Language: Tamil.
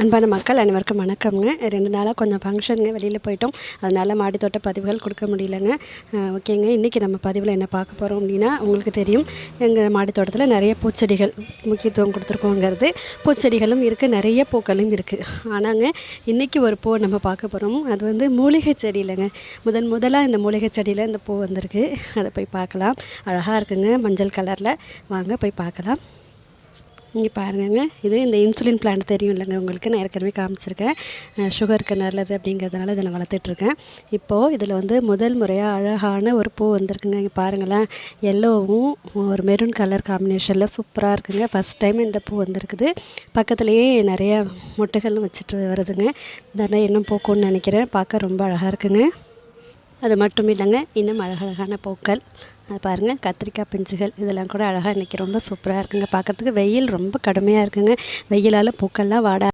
அன்பான மக்கள் அனைவருக்கும் வணக்கம்ங்க. 2 நாளாக கொஞ்சம் ஃபங்க்ஷனுங்க, வெளியில் போயிட்டோம். அதனால் மாடி தோட்ட பதிவுகள் கொடுக்க முடியலங்க. ஓகேங்க. இன்றைக்கி நம்ம பதிவில் என்ன பார்க்க போகிறோம் அப்படின்னா, உங்களுக்கு தெரியும் எங்கள் மாடி தோட்டத்தில் நிறைய பூச்செடிகள் முக்கியத்துவம் கொடுத்துருக்கோங்கிறது. பூச்செடிகளும் இருக்குது, நிறைய பூக்களும் இருக்குது. ஆனாங்க இன்றைக்கி ஒரு பூ நம்ம பார்க்க போகிறோம். அது வந்து மூலிகை செடி இல்லைங்க. முதலாக இந்த மூலிகை செடியில் இந்த பூ வந்திருக்கு. அதை போய் பார்க்கலாம். அழகாக இருக்குங்க, மஞ்சள் கலரில். வாங்க போய் பார்க்கலாம். இங்கே பாருங்கங்க, இது இந்த இன்சுலின் பிளான்ட் தெரியும் இல்லைங்க உங்களுக்கு, நான் ஏற்கனவே காமிச்சிருக்கேன். சுகருக்கு நல்லது அப்படிங்கிறதுனால இதை நான் வளர்த்துட்ருக்கேன். இப்போது இதில் வந்து முதல் முறையாக அழகான ஒரு பூ வந்திருக்குங்க. இங்கே பாருங்களேன், எல்லோவும் ஒரு மெரூன் கலர் காம்பினேஷனில் சூப்பராக இருக்குங்க. ஃபஸ்ட் டைம் இந்த பூ வந்திருக்குது. பக்கத்துலேயே நிறையா மொட்டுகளும் வச்சுட்டு வருதுங்க. இதெல்லாம் இன்னும் பூக்கும்னு நினைக்கிறேன். பார்க்க ரொம்ப அழகாக இருக்குங்க. அது மட்டும் இல்லைங்க, இன்னும் அழகழகான பூக்கள். அது பாருங்கள், கத்திரிக்காய் பிஞ்சுகள் இதெல்லாம் கூட அழகாக இன்றைக்கி ரொம்ப சூப்பராக இருக்குங்க. பார்க்குறதுக்கு வெயில் ரொம்ப கடுமையாக இருக்குங்க. வெயிலால் பூக்கள்லாம் வாட